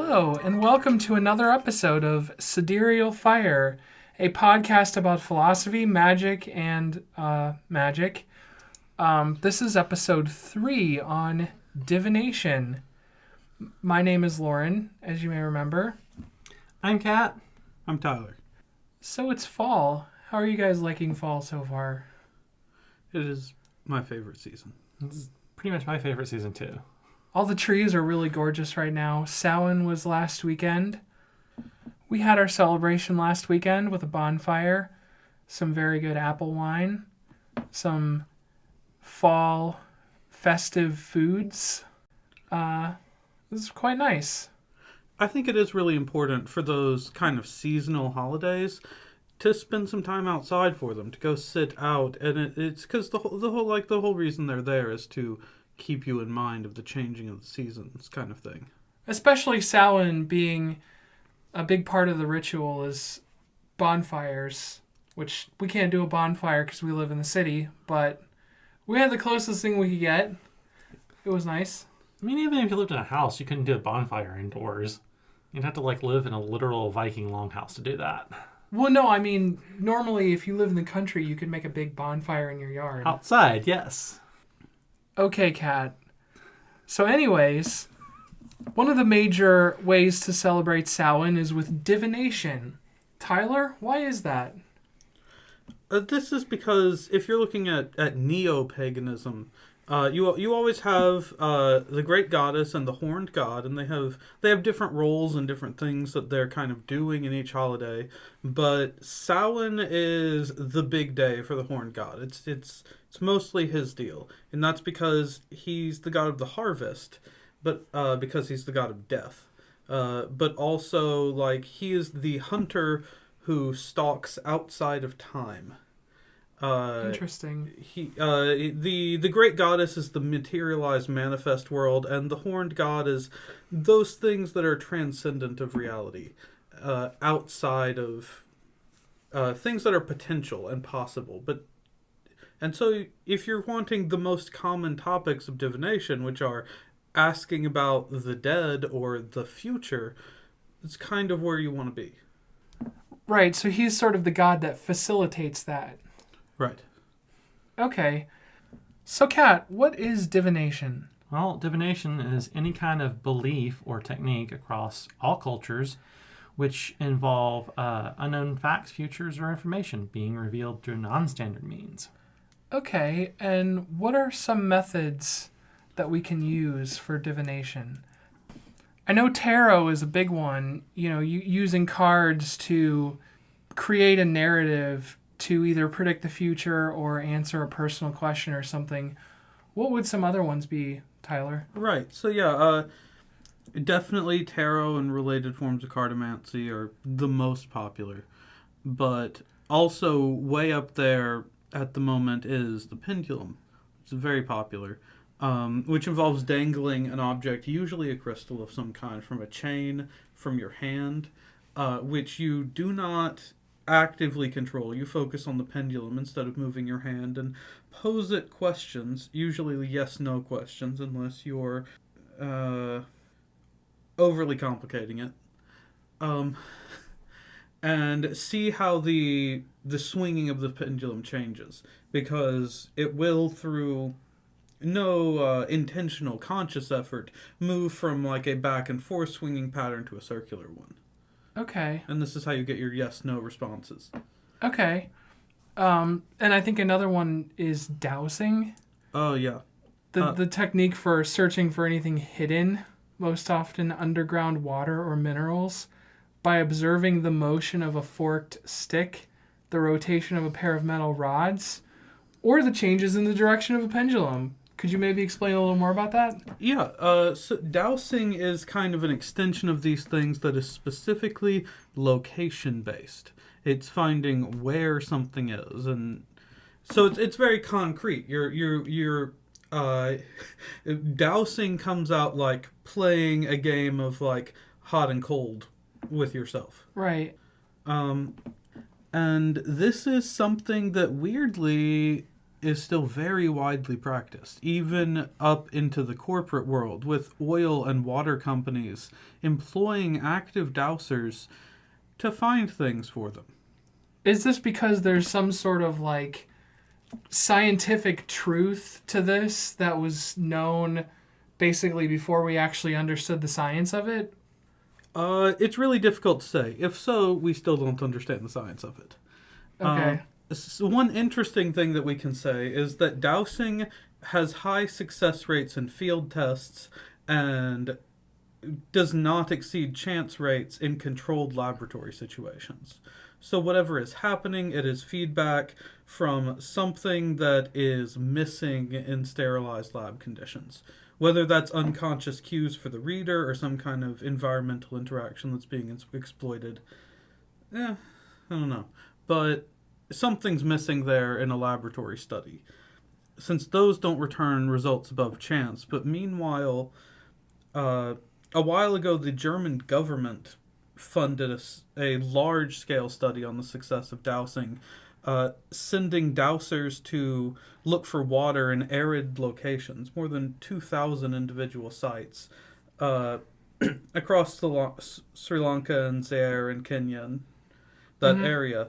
Hello, and welcome to another episode of Sidereal Fire, a podcast about philosophy, magic, and magic. This is episode 3 on Divination. My name is Lauren, as you may remember. I'm Kat. I'm Tyler. So it's fall. How are you guys liking fall so far? It is my favorite season. It's pretty much my favorite season too. All the trees are really gorgeous right now. Samhain was last weekend. We had our celebration last weekend with a bonfire, some very good apple wine, some fall festive foods. This is quite nice. I think it is really important for those kind of seasonal holidays to spend some time outside for them, to go sit out, and it's because the whole reason they're there is to keep you in mind of the changing of the seasons, kind of thing. Especially Samhain being a big part of the ritual is bonfires, which we can't do a bonfire because we live in the city, but we had the closest thing we could get. It was nice. I mean, even if you lived in a house, you couldn't do a bonfire indoors. You'd have to live in a literal Viking longhouse to do that. Well, no, I mean, normally if you live in the country, you could make a big bonfire in your yard. Outside, yes. Okay, Kat. So anyways, one of the major ways to celebrate Samhain is with divination. Tyler, why is that? This is because if you're looking at neo-paganism, you always have the great goddess and the horned god, and they have different roles and different things that they're kind of doing in each holiday. But Samhain is the big day for the horned god. It's mostly his deal, and that's because he's the god of the harvest, but because he's the god of death. But also, he is the hunter who stalks outside of time. Interesting. The great goddess is the materialized manifest world, and the horned god is those things that are transcendent of reality, outside of things that are potential and possible. And so if you're wanting the most common topics of divination, which are asking about the dead or the future, it's kind of where you want to be. Right, so he's sort of the god that facilitates that. Right. Okay. So, Kat, what is divination? Well, divination is any kind of belief or technique across all cultures which involve unknown facts, futures, or information being revealed through non-standard means. Okay, and what are some methods that we can use for divination? I know tarot is a big one, using cards to create a narrative to either predict the future or answer a personal question or something. What would some other ones be, Tyler? Right. So yeah, definitely tarot and related forms of cartomancy are the most popular. But also way up there at the moment is the pendulum. It's very popular, which involves dangling an object, usually a crystal of some kind, from a chain from your hand, which you do not actively control. You focus on the pendulum instead of moving your hand and pose it questions, usually yes/no questions, unless you're overly complicating it. And see how the swinging of the pendulum changes, because it will, through no intentional conscious effort, move from a back and forth swinging pattern to a circular one. Okay. And this is how you get your yes/no responses. Okay. And I think another one is dowsing. Oh, yeah. The technique for searching for anything hidden, most often underground water or minerals, by observing the motion of a forked stick, the rotation of a pair of metal rods, or the changes in the direction of a pendulum. Could you maybe explain a little more about that? Yeah, so dowsing is kind of an extension of these things that is specifically location-based. It's finding where something is, and so it's very concrete. Your dowsing comes out like playing a game of hot and cold with yourself. Right. And this is something that weirdly is still very widely practiced, even up into the corporate world, with oil and water companies employing active dowsers to find things for them. Is this because there's some sort of like scientific truth to this that was known basically before we actually understood the science of it? It's really difficult to say. If so, we still don't understand the science of it. Okay. So one interesting thing that we can say is that dowsing has high success rates in field tests and does not exceed chance rates in controlled laboratory situations. So whatever is happening, it is feedback from something that is missing in sterilized lab conditions. Whether that's unconscious cues for the reader or some kind of environmental interaction that's being exploited. I don't know. But something's missing there in a laboratory study. Since those don't return results above chance, but meanwhile, a while ago the German government funded a large-scale study on the success of dowsing, sending dowsers to look for water in arid locations, more than 2,000 individual sites, across Sri Lanka and Zaire and Kenya and that area.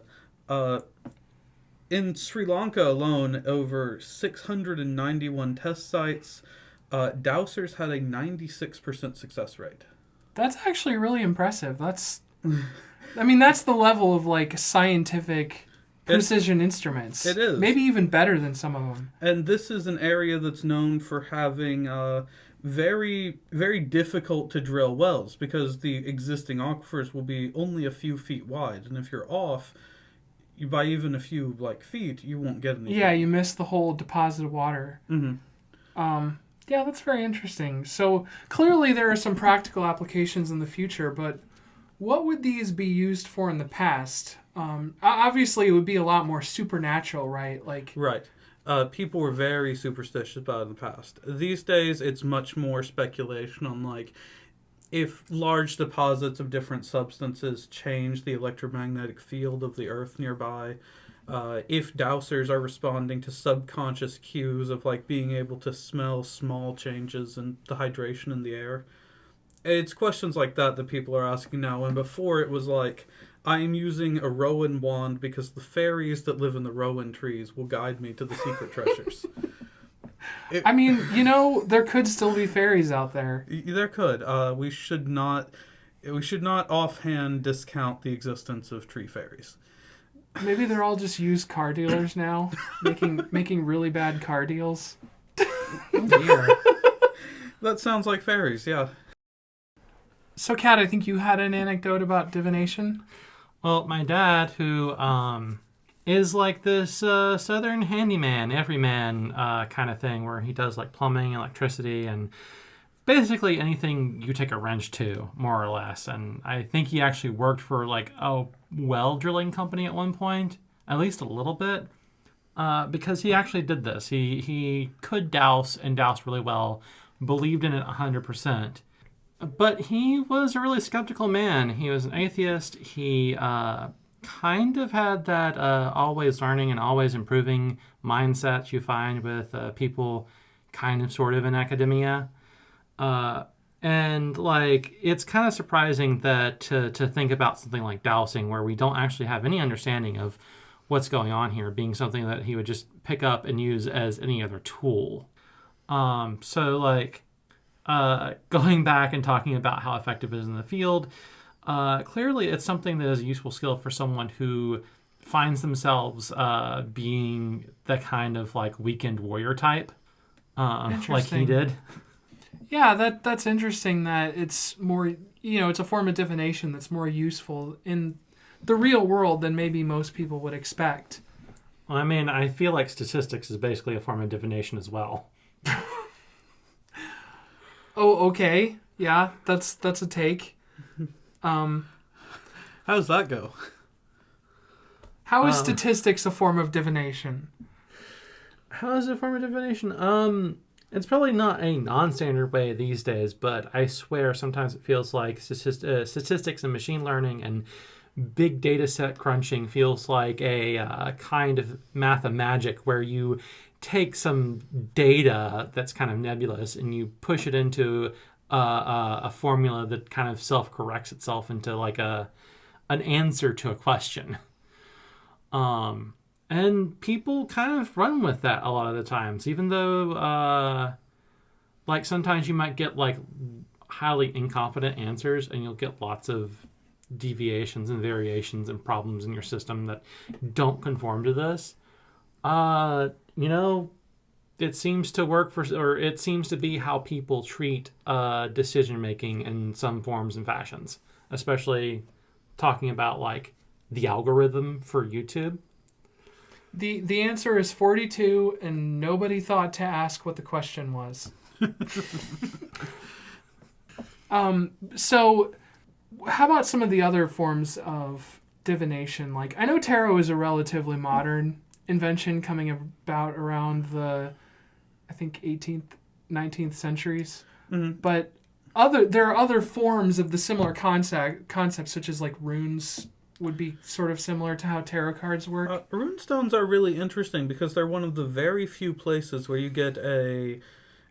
In Sri Lanka alone, over 691 test sites, dowsers had a 96% success rate. That's actually really impressive. That's the level of like scientific precision instruments. It is. Maybe even better than some of them. And this is an area that's known for having very, very difficult to drill wells because the existing aquifers will be only a few feet wide. And if you're off, by even a few feet, you won't get anything. Yeah, you miss the whole deposit of water. Yeah, that's very interesting. So clearly there are some practical applications in the future, but what would these be used for in the past? Obviously, it would be a lot more supernatural, right? Right. People were very superstitious about it in the past. These days, it's much more speculation on if large deposits of different substances change the electromagnetic field of the Earth nearby. If dowsers are responding to subconscious cues of being able to smell small changes in the hydration in the air. It's questions like that people are asking now, and before it was I am using a Rowan wand because the fairies that live in the Rowan trees will guide me to the secret treasures. There could still be fairies out there. There could. We should not offhand discount the existence of tree fairies. Maybe they're all just used car dealers now, making really bad car deals. Yeah. That sounds like fairies, yeah. So, Kat, I think you had an anecdote about divination? Well, my dad, who is this southern handyman, everyman kind of thing, where he does plumbing, electricity, and basically anything you take a wrench to, more or less. And I think he actually worked for a well drilling company at one point, at least a little bit, because he actually did this. He could douse and douse really well, believed in it 100%. But he was a really skeptical man. He was an atheist. He kind of had that always learning and always improving mindset you find with people kind of sort of in academia. And it's kind of surprising that to think about something like dowsing where we don't actually have any understanding of what's going on here being something that he would just pick up and use as any other tool. Going back and talking about how effective it is in the field, clearly it's something that is a useful skill for someone who finds themselves being the kind of weekend warrior type, like he did. Yeah, that's interesting that it's more, it's a form of divination that's more useful in the real world than maybe most people would expect. Well, I feel like statistics is basically a form of divination as well. Oh, okay. Yeah, that's a take. How does that go? How is statistics a form of divination? How is it a form of divination? It's probably not a non-standard way these days, but I swear sometimes it feels like statistics and machine learning and big data set crunching feels like a kind of math of magic where you take some data that's kind of nebulous and you push it into a formula that kind of self-corrects itself into like an answer to a question. And people kind of run with that a lot of the times, even though like sometimes you might get like highly incompetent answers and you'll get lots of deviations and variations and problems in your system that don't conform to this. It seems to work or it seems to be how people treat decision making in some forms and fashions, especially talking about like the algorithm for YouTube. The answer is 42, and nobody thought to ask what the question was. So how about some of the other forms of divination? Like, I know tarot is a relatively modern invention coming about around the, I think, 18th, 19th centuries. Mm-hmm. But there are other forms of the similar concepts, such as like runes would be sort of similar to how tarot cards work. Runestones are really interesting because they're one of the very few places where you get a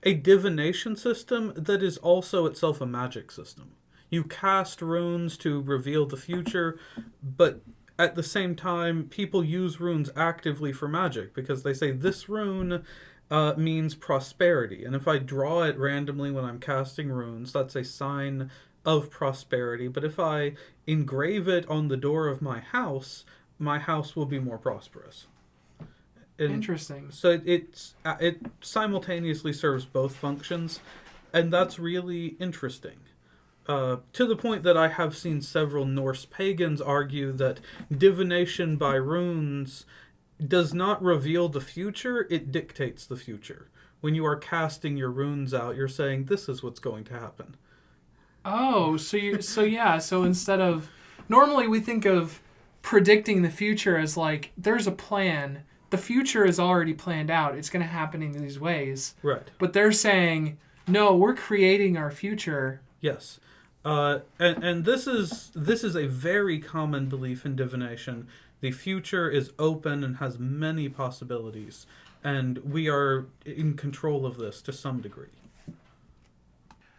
divination system that is also itself a magic system. You cast runes to reveal the future, but at the same time, people use runes actively for magic because they say this rune means prosperity. And if I draw it randomly when I'm casting runes, that's a sign of prosperity. But if I engrave it on the door of my house will be more prosperous. And Interesting. so it simultaneously serves both functions, and that's really interesting. To the point that I have seen several Norse pagans argue that divination by runes does not reveal the future, it dictates the future. When you are casting your runes out, you're saying, this is what's going to happen. Oh, so instead of, normally we think of predicting the future as like, there's a plan. The future is already planned out. It's going to happen in these ways. Right. But they're saying, no, we're creating our future. Yes. And this is a very common belief in divination. The future is open and has many possibilities, and we are in control of this to some degree.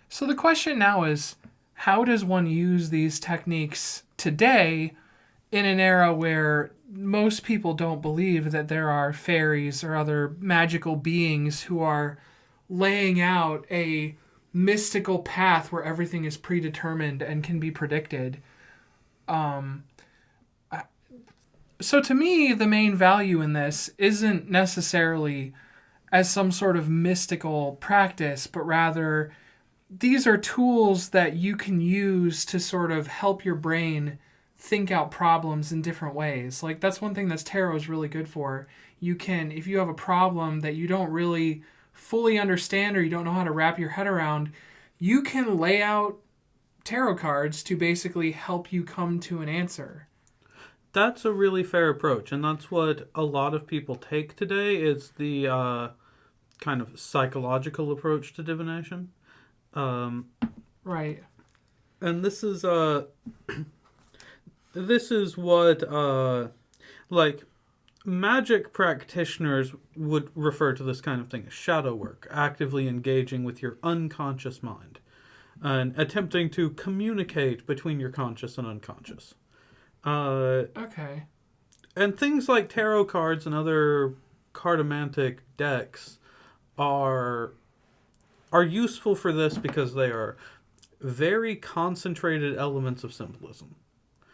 So the question now is, how does one use these techniques today in an era where most people don't believe that there are fairies or other magical beings who are laying out a mystical path where everything is predetermined and can be predicted? So to me, the main value in this isn't necessarily as some sort of mystical practice, but rather these are tools that you can use to sort of help your brain think out problems in different ways. Like, that's one thing that tarot is really good for. You can, if you have a problem that you don't really fully understand or you don't know how to wrap your head around, you can lay out tarot cards to basically help you come to an answer. That's a really fair approach, and that's what a lot of people take today is the kind of psychological approach to divination. Right. And this is what like magic practitioners would refer to this kind of thing as shadow work, actively engaging with your unconscious mind and attempting to communicate between your conscious and unconscious. Okay. And things like tarot cards and other cartomantic decks are useful for this because they are very concentrated elements of symbolism.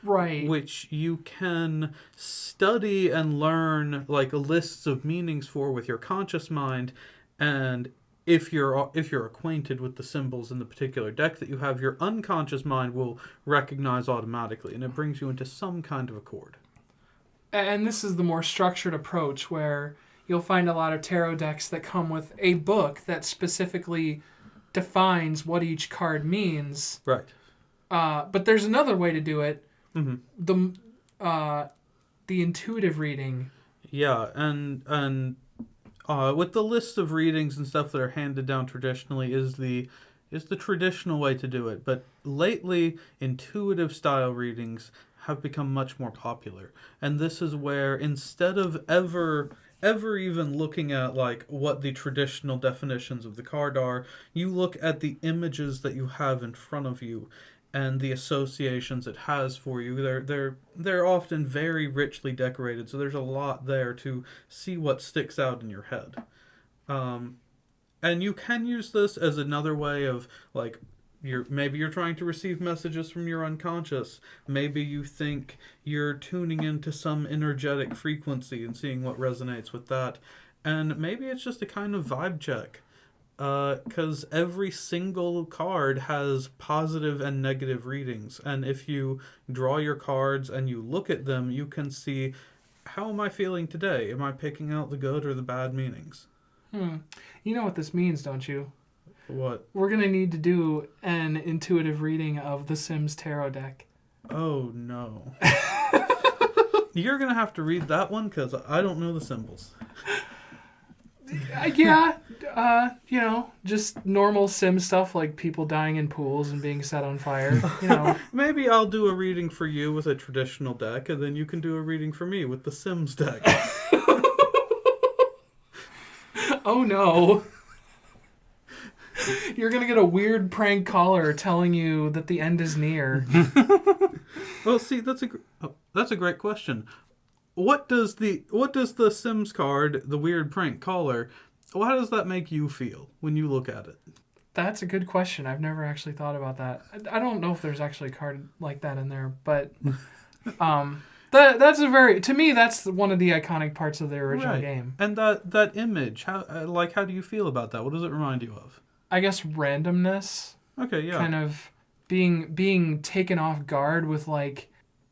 Right. Which you can study and learn like lists of meanings for with your conscious mind, and if you're acquainted with the symbols in the particular deck that you have, your unconscious mind will recognize automatically, and it brings you into some kind of accord. And this is the more structured approach where you'll find a lot of tarot decks that come with a book that specifically defines what each card means. Right. But there's another way to do it. Mm-hmm. The intuitive reading. Yeah, and with the list of readings and stuff that are handed down traditionally is the traditional way to do it. But lately, intuitive style readings have become much more popular. And this is where, instead of ever even looking at like what the traditional definitions of the card are, you look at the images that you have in front of you and the associations it has for you. They're often very richly decorated, so there's a lot there to see what sticks out in your head. And you can use this as another way of like maybe you're trying to receive messages from your unconscious. Maybe you think you're tuning into some energetic frequency and seeing what resonates with that. And maybe it's just a kind of vibe check. Because every single card has positive and negative readings. And if you draw your cards and you look at them, you can see, how am I feeling today? Am I picking out the good or the bad meanings? You know what this means, don't you? What? We're going to need to do an intuitive reading of the Sims Tarot deck. Oh, no. You're going to have to read that one because I don't know the symbols. Yeah, just normal Sim stuff like people dying in pools and being set on fire. Maybe I'll do a reading for you with a traditional deck, and then you can do a reading for me with the Sims deck. Oh no. You're going to get a weird prank caller telling you that the end is near. Well, see, that's a great question. What does the Sims card, the weird prank caller, how does that make you feel when you look at it? That's a good question. I've never actually thought about that. I don't know if there's actually a card like that in there, but that's to me that's one of the iconic parts of the original game. And that image, how do you feel about that? What does it remind you of? I guess randomness. Okay, yeah. Kind of being taken off guard with like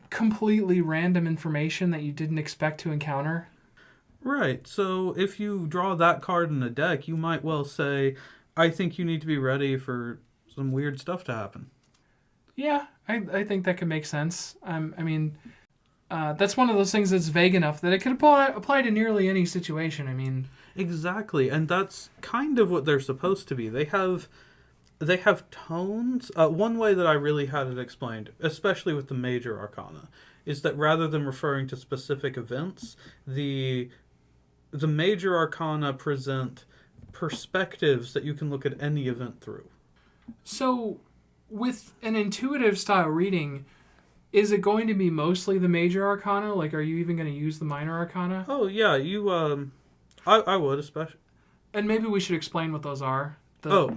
completely random information that you didn't expect to encounter. Right. So if you draw that card in a deck, you might well say, I think you need to be ready for some weird stuff to happen. Yeah, I think that could make sense. That's one of those things that's vague enough that it could apply to nearly any situation. Exactly, and that's kind of what they're supposed to be. They have tones. One way that I really had it explained, especially with the major arcana, is that rather than referring to specific events, the major arcana present perspectives that you can look at any event through. So, with an intuitive style reading, is it going to be mostly the major arcana? Like, are you even going to use the minor arcana? Oh yeah, I would especially. And maybe we should explain what those are.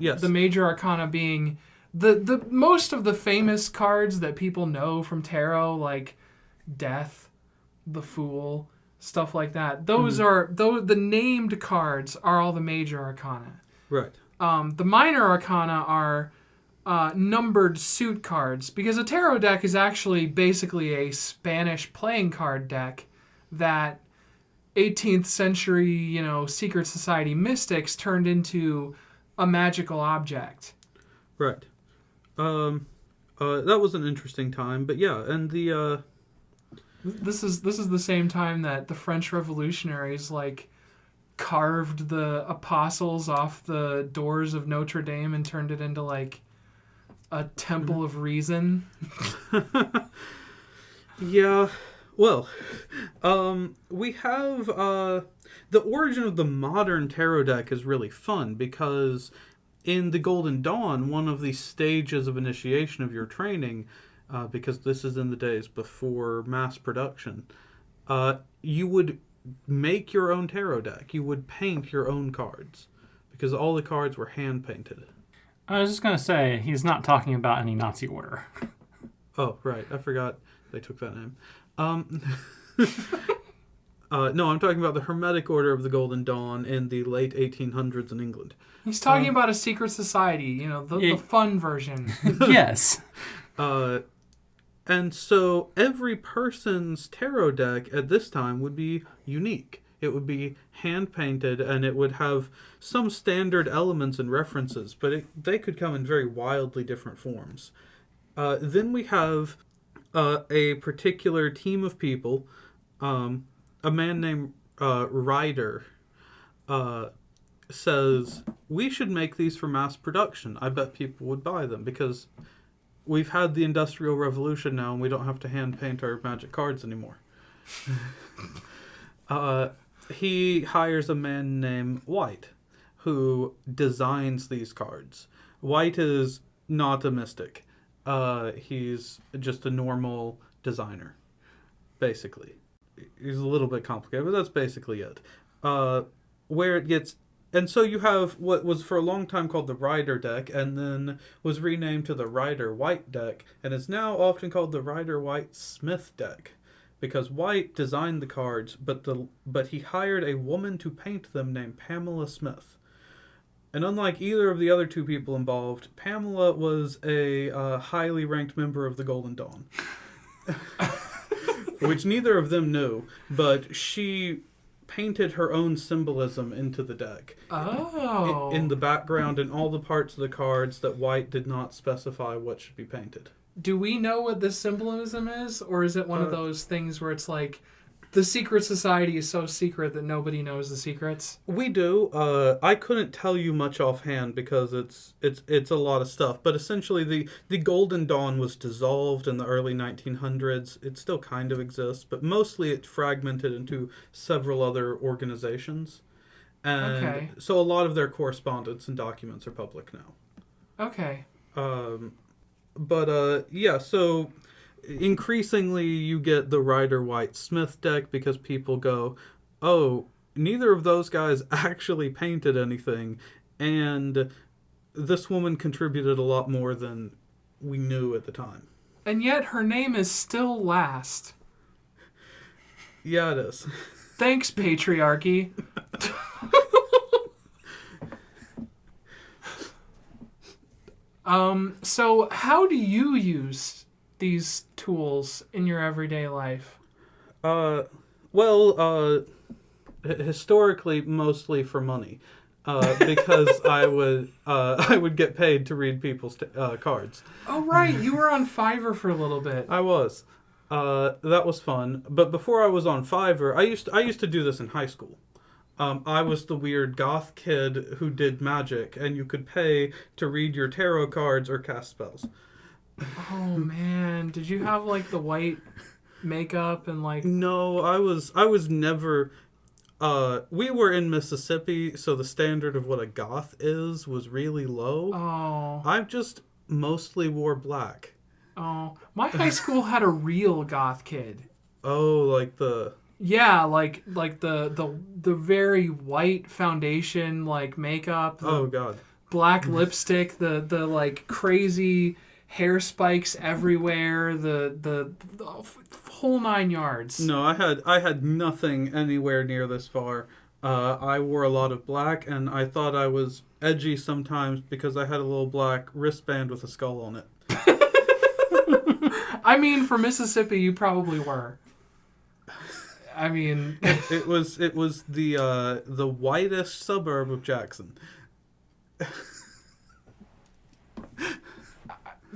Yes. The major arcana being the most of the famous cards that people know from tarot, like Death, the Fool, stuff like that. Those are the named cards are all the major arcana. Right. The minor arcana are numbered suit cards, because a tarot deck is actually basically a Spanish playing card deck that 18th century, secret society mystics turned into a magical object. Right. That was an interesting time, but yeah, and the This is the same time that the French revolutionaries carved the apostles off the doors of Notre Dame and turned it into a temple of reason. Yeah. Well, we have the origin of the modern tarot deck is really fun because in the Golden Dawn, one of the stages of initiation of your training, because this is in the days before mass production, you would make your own tarot deck. You would paint your own cards because all the cards were hand painted. I was just going to say, he's not talking about any Nazi order. Oh, right. I forgot they took that name. No, I'm talking about the Hermetic Order of the Golden Dawn in the late 1800s in England. He's talking about a secret society, the fun version. Yes. And so every person's tarot deck at this time would be unique. It would be hand-painted, and it would have some standard elements and references, but they could come in very wildly different forms. Then we have a particular team of people, a man named Ryder says, we should make these for mass production. I bet people would buy them because we've had the Industrial Revolution now, and we don't have to hand paint our magic cards anymore. He hires a man named White, who designs these cards. White is not a mystic. He's just a normal designer, basically. He's a little bit complicated, but that's basically it. Where it gets... And so you have what was for a long time called the Rider deck, and then was renamed to the Rider White deck, and is now often called the Rider White Smith deck. Because White designed the cards, but he hired a woman to paint them named Pamela Smith. And unlike either of the other two people involved, Pamela was a highly ranked member of the Golden Dawn. Which neither of them knew, but she painted her own symbolism into the deck. Oh. In the background and all the parts of the cards that White did not specify what should be painted. Do we know what this symbolism is? Or is it one of those things where it's like, the secret society is so secret that nobody knows the secrets? We do. I couldn't tell you much offhand because it's a lot of stuff. But essentially, the Golden Dawn was dissolved in the early 1900s. It still kind of exists, but mostly it fragmented into several other organizations. And so a lot of their correspondence and documents are public now. Okay. Yeah, so increasingly you get the Rider White Smith deck because people go, oh, neither of those guys actually painted anything, and this woman contributed a lot more than we knew at the time. And yet her name is still last. Yeah, it is. Thanks, patriarchy. So how do you use these tools in your everyday life? Historically, mostly for money. Because I would get paid to read people's cards. Oh, right. You were on Fiverr for a little bit. I was. That was fun. But before I was on Fiverr, I used to do this in high school. I was the weird goth kid who did magic, and you could pay to read your tarot cards or cast spells. Oh, man. Did you have, like, the white makeup and, like... No, I was never... we were in Mississippi, so the standard of what a goth is was really low. Oh. I just mostly wore black. Oh. My high school had a real goth kid. Oh, like the... Yeah, like the very white foundation, like makeup. Oh God. Black lipstick, the like crazy hair spikes everywhere, the whole 9 yards. No, I had nothing anywhere near this far. I wore a lot of black, and I thought I was edgy sometimes because I had a little black wristband with a skull on it. I mean, for Mississippi, you probably were. I mean, it was the whitest suburb of Jackson.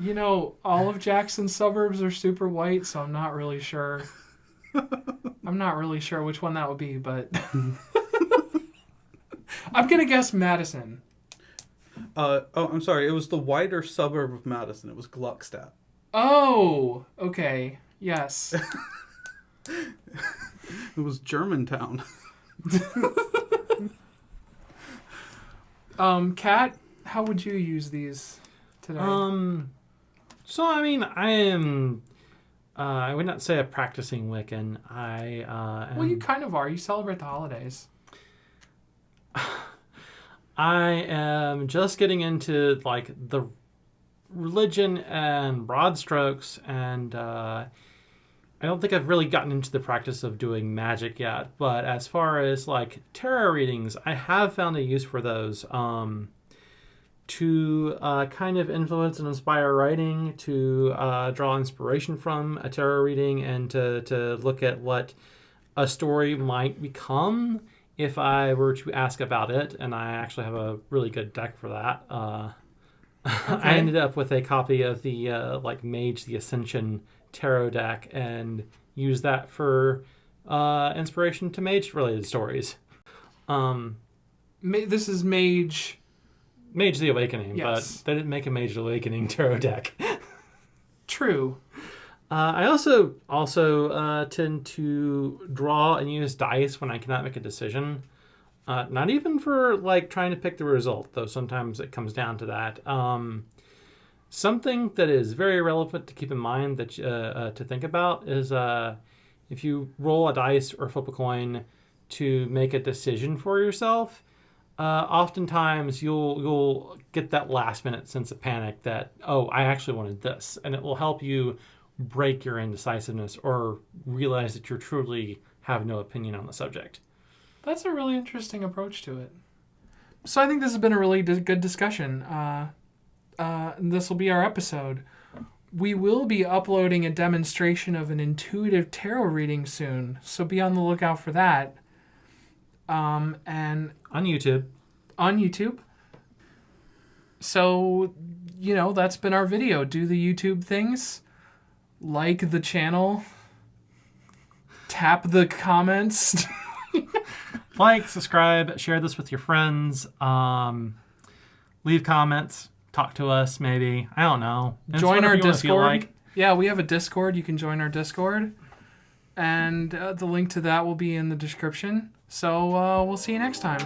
You know, all of Jackson's suburbs are super white, so I'm not really sure. I'm not really sure which one that would be, but I'm gonna guess Madison. I'm sorry. It was the whiter suburb of Madison. It was Gluckstadt. Oh, okay. Yes. It was Germantown. Kat, how would you use these today? So I mean, I am. I would not say a practicing Wiccan. Well, you kind of are. You celebrate the holidays. I am just getting into like the religion and broad strokes, and I don't think I've really gotten into the practice of doing magic yet. But as far as like tarot readings, I have found a use for those to kind of influence and inspire writing, to draw inspiration from a tarot reading, and to look at what a story might become if I were to ask about it. And I actually have a really good deck for that. Okay. I ended up with a copy of the like Mage the Ascension tarot deck and used that for inspiration to mage related stories. This is Mage the Awakening, yes. But they didn't make a Mage the Awakening tarot deck. True. I also tend to draw and use dice when I cannot make a decision. Not even for like trying to pick the result, though sometimes it comes down to that. Something that is very relevant to keep in mind that to think about is if you roll a dice or flip a coin to make a decision for yourself, oftentimes you'll get that last minute sense of panic that, oh, I actually wanted this, and it will help you break your indecisiveness or realize that you truly have no opinion on the subject. That's a really interesting approach to it. So I think this has been a really good discussion. This will be our episode. We will be uploading a demonstration of an intuitive tarot reading soon, so be on the lookout for that. And On YouTube. On YouTube. So, that's been our video. Do the YouTube things. Like the channel. Tap the comments. Like, subscribe, share this with your friends. Leave comments. Talk to us, maybe. I don't know. Join our Discord. Yeah, we have a Discord. You can join our Discord. And the link to that will be in the description. So we'll see you next time.